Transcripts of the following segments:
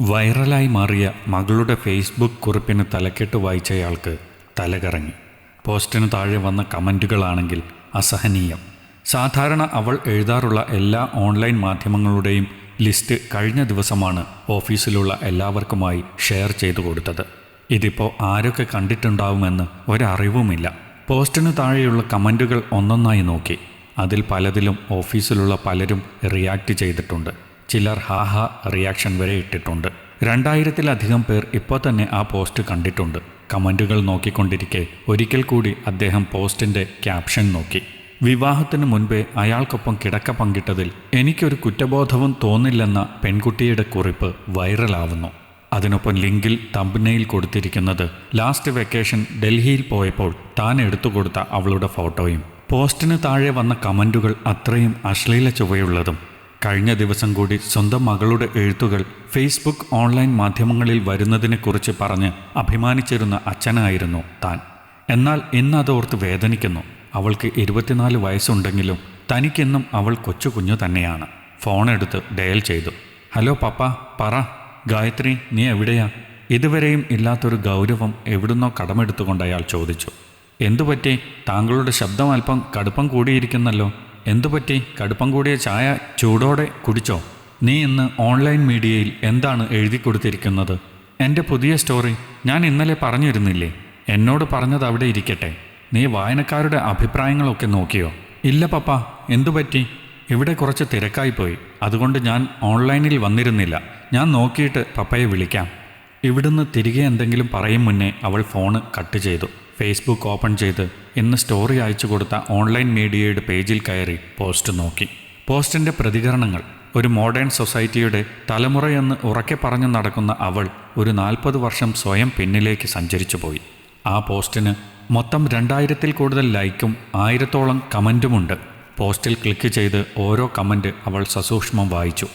വൈറലായി മാറിയ മകളുടെ ഫേസ്ബുക്ക് കുറിപ്പിന് തലക്കെട്ട് വായിച്ചയാൾക്ക് തലകറങ്ങി. പോസ്റ്റിന് താഴെ വന്ന കമൻറ്റുകളാണെങ്കിൽ അസഹനീയം. സാധാരണ അവൾ എഴുതാറുള്ള എല്ലാ ഓൺലൈൻ മാധ്യമങ്ങളുടെയും ലിസ്റ്റ് കഴിഞ്ഞ ദിവസമാണ് ഓഫീസിലുള്ള എല്ലാവർക്കുമായി ഷെയർ ചെയ്തു കൊടുത്തത്. ഇതിപ്പോൾ ആരൊക്കെ കണ്ടിട്ടുണ്ടാവുമെന്ന് ഒരറിവുമില്ല. പോസ്റ്റിന് താഴെയുള്ള കമൻറ്റുകൾ ഒന്നൊന്നായി നോക്കി. അതിൽ പലതിലും ഓഫീസിലുള്ള പലരും റിയാക്ട് ചെയ്തിട്ടുണ്ട്. ചിലർ ഹാഹാ റിയാക്ഷൻ വരെ ഇട്ടിട്ടുണ്ട്. 2000-ലധികം പേർ ഇപ്പോൾ തന്നെ ആ പോസ്റ്റ് കണ്ടിട്ടുണ്ട്. കമൻറ്റുകൾ നോക്കിക്കൊണ്ടിരിക്കെ ഒരിക്കൽ കൂടി അദ്ദേഹം പോസ്റ്റിൻ്റെ ക്യാപ്ഷൻ നോക്കി. വിവാഹത്തിന് മുൻപേ അയാൾക്കൊപ്പം കിടക്ക പങ്കിട്ടതിൽ എനിക്കൊരു കുറ്റബോധവും തോന്നില്ലെന്ന പെൺകുട്ടിയുടെ കുറിപ്പ് വൈറലാവുന്നു. അതിനൊപ്പം ലിങ്കിൽ തംബ്നെയിൽ കൊടുത്തിരിക്കുന്നത് ലാസ്റ്റ് വെക്കേഷൻ ഡൽഹിയിൽ പോയപ്പോൾ താൻ എടുത്തുകൊടുത്ത അവളുടെ ഫോട്ടോയും. പോസ്റ്റിന് താഴെ വന്ന കമൻറ്റുകൾ അത്രയും അശ്ലീല ചുവയുള്ളതും. കഴിഞ്ഞ ദിവസം കൂടി സ്വന്തം മകളുടെ എഴുത്തുകൾ ഫേസ്ബുക്ക് ഓൺലൈൻ മാധ്യമങ്ങളിൽ വരുന്നതിനെക്കുറിച്ച് പറഞ്ഞ് അഭിമാനിച്ചിരുന്ന അച്ഛനായിരുന്നു താൻ. എന്നാൽ ഇന്നതോർത്ത് വേദനിക്കുന്നു. അവൾക്ക് 24 വയസ്സുണ്ടെങ്കിലും തനിക്കെന്നും അവൾ കൊച്ചു കുഞ്ഞു തന്നെയാണ്. ഫോണെടുത്ത് ഡയൽ ചെയ്തു. ഹലോ പപ്പ, പറ ഗായത്രി, നീ എവിടെയാ? ഇതുവരെയും ഇല്ലാത്തൊരു ഗൗരവം എവിടുന്നോ കടമെടുത്തുകൊണ്ട് അയാൾ ചോദിച്ചു. എന്തുപറ്റി? താങ്കളുടെ ശബ്ദം അല്പം കടുപ്പം കൂടിയിരിക്കുന്നല്ലോ. എന്തുപറ്റി? കടുപ്പം കൂടിയ ചായ ചൂടോടെ കുടിച്ചോ? നീ ഇന്ന് ഓൺലൈൻ മീഡിയയിൽ എന്താണ് എഴുതി കൊടുത്തിരിക്കുന്നത്? എൻ്റെ പുതിയ സ്റ്റോറി ഞാൻ ഇന്നലെ പറഞ്ഞിരുന്നില്ലേ? എന്നോട് പറഞ്ഞത് അവിടെ ഇരിക്കട്ടെ. നീ വായനക്കാരുടെ അഭിപ്രായങ്ങളൊക്കെ നോക്കിയോ? ഇല്ല പപ്പ. എന്തുപറ്റി? ഇവിടെ കുറച്ച് തിരക്കായിപ്പോയി. അതുകൊണ്ട് ഞാൻ ഓൺലൈനിൽ വന്നിരുന്നില്ല. ഞാൻ നോക്കിയിട്ട് പപ്പയെ വിളിക്കാം. ഇവിടുന്ന് തിരികെ എന്തെങ്കിലും പറയും മുന്നേ അവൾ ഫോണ് കട്ട് ചെയ്തു. ഫേസ്ബുക്ക് ഓപ്പൺ ചെയ്ത് ഇന്ന് സ്റ്റോറി അയച്ചു കൊടുത്ത ഓൺലൈൻ മീഡിയയുടെ പേജിൽ കയറി പോസ്റ്റ് നോക്കി. പോസ്റ്റിൻ്റെ പ്രതികരണങ്ങൾ. ഒരു മോഡേൺ സൊസൈറ്റിയുടെ തലമുറയെന്ന് ഉറക്കെ പറഞ്ഞു നടക്കുന്ന അവൾ ഒരു 40 വർഷം സ്വയം പിന്നിലേക്ക് സഞ്ചരിച്ചു പോയി. ആ പോസ്റ്റിന് മൊത്തം 2000-ൽ കൂടുതൽ ലൈക്കും 1000-ഓളം കമൻറ്റുമുണ്ട്. പോസ്റ്റിൽ ക്ലിക്ക് ചെയ്ത് ഓരോ കമൻറ്റ് അവൾ സസൂക്ഷ്മം വായിച്ചു.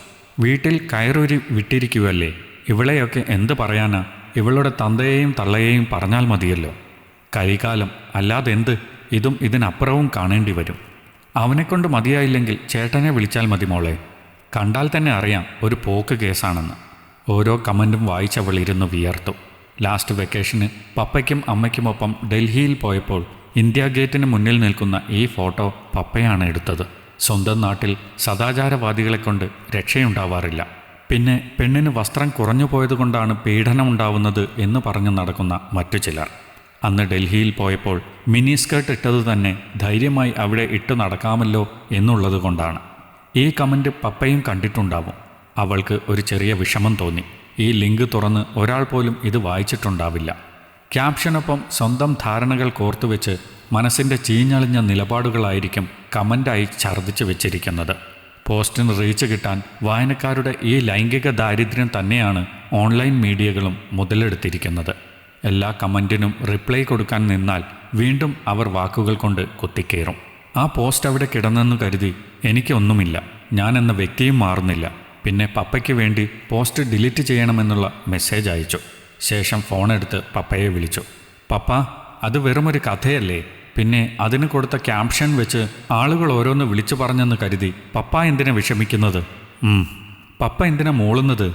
വീട്ടിൽ കയറൂരി വിട്ടിരിക്കുവല്ലേ, ഇവളെയൊക്കെ എന്ത് പറയാനാ? ഇവളുടെ തന്തയെയും തള്ളയെയും പറഞ്ഞാൽ മതിയല്ലോ. കരികാലം അല്ലാതെന്ത്? ഇതും ഇതിനപ്പുറവും കാണേണ്ടി വരും. അവനെക്കൊണ്ട് മതിയായില്ലെങ്കിൽ ചേട്ടനെ വിളിച്ചാൽ മതി മോളെ. കണ്ടാൽ തന്നെ അറിയാം ഒരു പോക്ക് കേസാണെന്ന്. ഓരോ കമൻറ്റും വായിച്ചവൾ ഇരുന്ന് വിയർത്തു. ലാസ്റ്റ് വെക്കേഷന് പപ്പയ്ക്കും അമ്മയ്ക്കുമൊപ്പം ഡൽഹിയിൽ പോയപ്പോൾ ഇന്ത്യ ഗേറ്റിന് മുന്നിൽ നിൽക്കുന്ന ഈ ഫോട്ടോ പപ്പയാണ് എടുത്തത്. സ്വന്തം നാട്ടിൽ സദാചാരവാദികളെ കൊണ്ട് രക്ഷയുണ്ടാവാറില്ല. പിന്നെ പെണ്ണിന് വസ്ത്രം കുറഞ്ഞു പോയതുകൊണ്ടാണ് പീഡനമുണ്ടാവുന്നത് എന്ന് പറഞ്ഞു നടക്കുന്ന മറ്റു ചിലർ. അന്ന് ഡൽഹിയിൽ പോയപ്പോൾ മിനി സ്കേർട്ട് ഇട്ടത് തന്നെ ധൈര്യമായി അവിടെ ഇട്ട് നടക്കാമല്ലോ എന്നുള്ളത് കൊണ്ടാണ്. ഈ കമൻറ്റ് പപ്പയും കണ്ടിട്ടുണ്ടാവും. അവൾക്ക് ഒരു ചെറിയ വിഷമം തോന്നി. ഈ ലിങ്ക് തുറന്ന് ഒരാൾ പോലും ഇത് വായിച്ചിട്ടുണ്ടാവില്ല. ക്യാപ്ഷനൊപ്പം സ്വന്തം ധാരണകൾ കോർത്തുവെച്ച് മനസ്സിൻ്റെ ചീഞ്ഞളിഞ്ഞ നിലപാടുകളായിരിക്കും കമൻ്റായി ഛർദ്ദിച്ച് വെച്ചിരിക്കുന്നത്. പോസ്റ്റിന് റീച്ച് കിട്ടാൻ വായനക്കാരുടെ ഈ ലൈംഗിക ദാരിദ്ര്യം തന്നെയാണ് ഓൺലൈൻ മീഡിയകളും മുതലെടുത്തിരിക്കുന്നത്. എല്ലാ കമൻറ്റിനും റിപ്ലൈ കൊടുക്കാൻ നിന്നാൽ വീണ്ടും അവർ വാക്കുകൾ കൊണ്ട് കുത്തിക്കയറും. ആ പോസ്റ്റ് അവിടെ കിടന്നെന്നു കരുതി എനിക്കൊന്നുമില്ല, ഞാനെന്ന വ്യക്തിയും മാറുന്നില്ല. പിന്നെ പപ്പയ്ക്ക് വേണ്ടി പോസ്റ്റ് ഡിലീറ്റ് ചെയ്യണമെന്നുള്ള മെസ്സേജ് അയച്ചു. ശേഷം ഫോണെടുത്ത് പപ്പയെ വിളിച്ചു. പപ്പ, അത് വെറുമൊരു കഥയല്ലേ? പിന്നെ അതിന് കൊടുത്ത ക്യാപ്ഷൻ വെച്ച് ആളുകൾ ഓരോന്ന് വിളിച്ചു പറഞ്ഞെന്ന് കരുതി പപ്പ എന്തിനാ വിഷമിക്കുന്നത്? പപ്പ എന്തിനാ മൂളുന്നത്?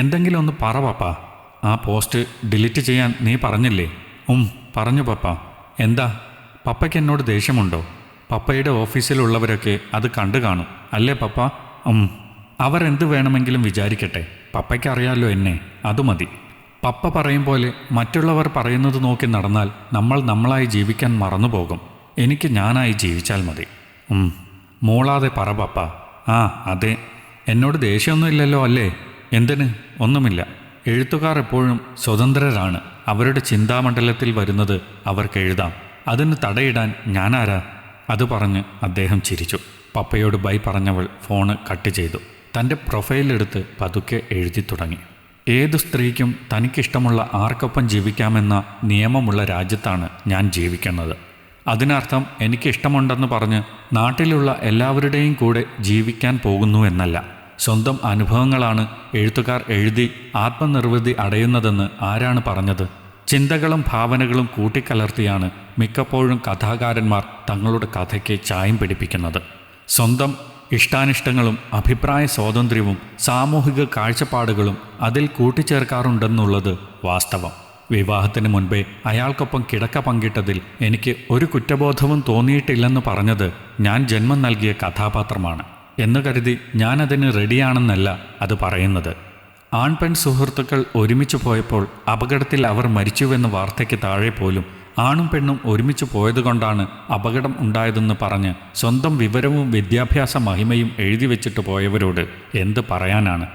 എന്തെങ്കിലും ഒന്ന് പറ പപ്പ. ആ പോസ്റ്റ് ഡിലീറ്റ് ചെയ്യാൻ നീ പറഞ്ഞില്ലേ? പറഞ്ഞു പപ്പ. എന്താ, പപ്പയ്ക്ക് എന്നോട് ദേഷ്യമുണ്ടോ? പപ്പയുടെ ഓഫീസിലുള്ളവരൊക്കെ അത് കണ്ടു കാണും അല്ലേ പപ്പ? അവർ എന്ത് വേണമെങ്കിലും വിചാരിക്കട്ടെ, പപ്പയ്ക്കറിയാലോ എന്നെ, അത് മതി. പപ്പ പറയും പോലെ മറ്റുള്ളവർ പറയുന്നത് നോക്കി നടന്നാൽ നമ്മൾ നമ്മളായി ജീവിക്കാൻ മറന്നുപോകും. എനിക്ക് ഞാനായി ജീവിച്ചാൽ മതി. മൂളാതെ പറ പപ്പ. അതെ. എന്നോട് ദേഷ്യമൊന്നുമില്ലല്ലോ അല്ലേ? എന്തിന്? ഒന്നുമില്ല. എഴുത്തുകാർ എപ്പോഴും സ്വതന്ത്രരാണ്. അവരുടെ ചിന്താമണ്ഡലത്തിൽ വരുന്നത് അവർക്ക് എഴുതാം. അതിന് തടയിടാൻ ഞാനാരാ? അത് പറഞ്ഞ് അദ്ദേഹം ചിരിച്ചു. പപ്പയോട് ബൈ പറഞ്ഞവൾ ഫോണ് കട്ട് ചെയ്തു. തൻ്റെ പ്രൊഫൈലെടുത്ത് പതുക്കെ എഴുതി തുടങ്ങി. ഏതു സ്ത്രീക്കും തനിക്കിഷ്ടമുള്ള ആർക്കൊപ്പം ജീവിക്കാമെന്ന നിയമമുള്ള രാജ്യത്താണ് ഞാൻ ജീവിക്കുന്നത്. അതിനർത്ഥം എനിക്കിഷ്ടമുണ്ടെന്ന് പറഞ്ഞ് നാട്ടിലുള്ള എല്ലാവരുടെയും കൂടെ ജീവിക്കാൻ പോകുന്നു എന്നല്ല. സ്വന്തം അനുഭവങ്ങളാണ് എഴുത്തുകാർ എഴുതി ആത്മനിർവൃതി അടയുന്നതെന്ന് ആരാണ് പറഞ്ഞത്? ചിന്തകളും ഭാവനകളും കൂട്ടിക്കലർത്തിയാണ് മിക്കപ്പോഴും കഥാകാരന്മാർ തങ്ങളുടെ കഥയ്ക്ക് ചായം പിടിപ്പിക്കുന്നത്. സ്വന്തം ഇഷ്ടാനിഷ്ടങ്ങളും അഭിപ്രായ സ്വാതന്ത്ര്യവും സാമൂഹിക കാഴ്ചപ്പാടുകളും അതിൽ കൂട്ടിച്ചേർക്കാറുണ്ടെന്നുള്ളത് വാസ്തവം. വിവാഹത്തിന് മുൻപേ അയാൾക്കൊപ്പം കിടക്ക പങ്കിട്ടതിൽ എനിക്ക് ഒരു കുറ്റബോധവും തോന്നിയിട്ടില്ലെന്ന് പറഞ്ഞത് ഞാൻ ജന്മം നൽകിയ കഥാപാത്രമാണ് എന്ന് കരുതി ഞാനതിന് റെഡിയാണെന്നല്ല അത് പറയുന്നത്. ആൺപെൺ സുഹൃത്തുക്കൾ ഒരുമിച്ച് പോയപ്പോൾ അപകടത്തിൽ അവർ മരിച്ചുവെന്ന വാർത്തയ്ക്ക് താഴെ പോലും ആണും പെണ്ണും ഒരുമിച്ച് പോയതുകൊണ്ടാണ് അപകടം ഉണ്ടായതെന്ന് പറഞ്ഞ് സ്വന്തം വിവരവും വിദ്യാഭ്യാസ മഹിമയും എഴുതി വെച്ചിട്ട് പോയവരോട് എന്ത് പറയാനാണ്?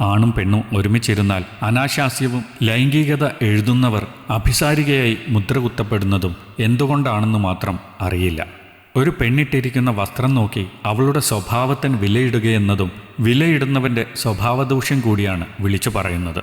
ആണും പെണ്ണും ഒരുമിച്ചിരുന്നാൽ അനാശാസ്യവും ലൈംഗികത എഴുതുന്നവർ അഭിസാരികയായി മുദ്രകുത്തപ്പെടുന്നതും എന്തുകൊണ്ടാണെന്ന് മാത്രം അറിയില്ല. ഒരു പെണ്ണിട്ടിരിക്കുന്ന വസ്ത്രം നോക്കി അവളുടെ സ്വഭാവത്തിന് വിലയിടുകയെന്നതും വിലയിടുന്നവൻ്റെ സ്വഭാവദൂഷ്യം കൂടിയാണ് വിളിച്ചു പറയുന്നത്.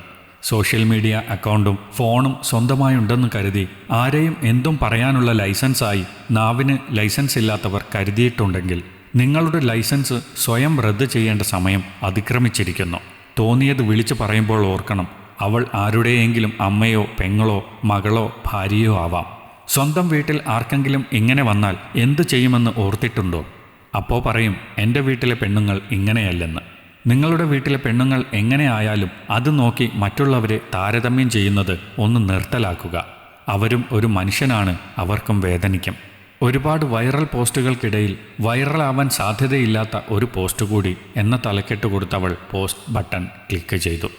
സോഷ്യൽ മീഡിയ അക്കൗണ്ടും ഫോണും സ്വന്തമായുണ്ടെന്ന് കരുതി ആരെയും എന്തും പറയാനുള്ള ലൈസൻസായി നാവിന് ലൈസൻസ് ഇല്ലാത്തവർ കരുതിയിട്ടുണ്ടെങ്കിൽ നിങ്ങളുടെ ലൈസൻസ് സ്വയം റദ്ദ് ചെയ്യേണ്ട സമയം അതിക്രമിച്ചിരിക്കുന്നു. തോന്നിയത് വിളിച്ചു പറയുമ്പോൾ ഓർക്കണം, അവൾ ആരുടെയെങ്കിലും അമ്മയോ പെങ്ങളോ മകളോ ഭാര്യയോ ആവാം. സ്വന്തം വീട്ടിൽ ആർക്കെങ്കിലും ഇങ്ങനെ വന്നാൽ എന്തു ചെയ്യുമെന്ന് ഓർത്തിട്ടുണ്ടോ? അപ്പോൾ പറയും, എൻ്റെ വീട്ടിലെ പെണ്ണുങ്ങൾ ഇങ്ങനെയല്ലെന്ന്. നിങ്ങളുടെ വീട്ടിലെ പെണ്ണുങ്ങൾ എങ്ങനെ ആയാലും അത് നോക്കി മറ്റുള്ളവരെ താരതമ്യം ചെയ്യുന്നത് ഒന്ന് നിർത്തലാക്കുക. അവരും ഒരു മനുഷ്യനാണ്, അവർക്കും വേദനിക്കും. ഒരുപാട് വൈറൽ പോസ്റ്റുകൾക്കിടയിൽ വൈറലാവാൻ സാധ്യതയില്ലാത്ത ഒരു പോസ്റ്റ് കൂടി എന്ന തലക്കെട്ട് കൊടുത്തവൾ പോസ്റ്റ് ബട്ടൺ ക്ലിക്ക് ചെയ്തു.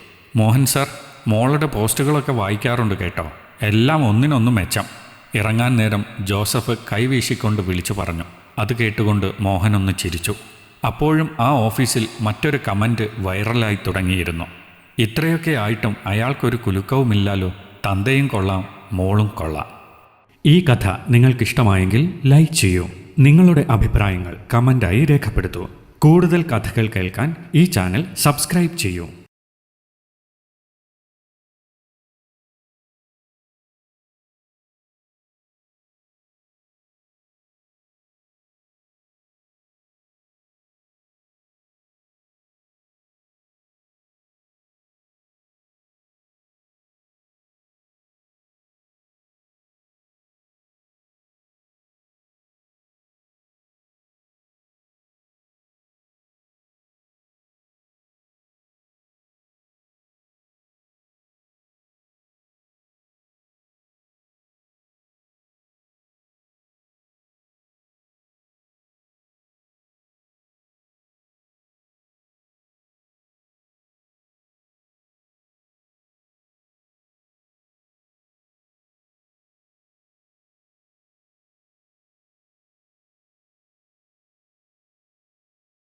മോഹൻ സർ, മോളുടെ പോസ്റ്റുകളൊക്കെ വായിക്കാറുണ്ട് കേട്ടോ, എല്ലാം ഒന്നിനൊന്ന് മെച്ചം. ഇറങ്ങാൻ നേരം ജോസഫ് കൈവീശിക്കൊണ്ട് വിളിച്ചു പറഞ്ഞു. അത് കേട്ടുകൊണ്ട് മോഹൻ ഒന്ന് ചിരിച്ചു. അപ്പോഴും ആ ഓഫീസിൽ മറ്റൊരു കമൻറ്റ് വൈറലായി തുടങ്ങിയിരുന്നു. ഇത്രയൊക്കെ ആയിട്ടും അയാൾക്കൊരു കുലുക്കവുമില്ലാലോ, തന്തയും കൊള്ളാം മോളും കൊള്ളാം. ഈ കഥ നിങ്ങൾക്കിഷ്ടമായെങ്കിൽ ലൈക്ക് ചെയ്യൂ. നിങ്ങളുടെ അഭിപ്രായങ്ങൾ കമൻ്റായി രേഖപ്പെടുത്തൂ. കൂടുതൽ കഥകൾ കേൾക്കാൻ ഈ ചാനൽ സബ്സ്ക്രൈബ് ചെയ്യൂ.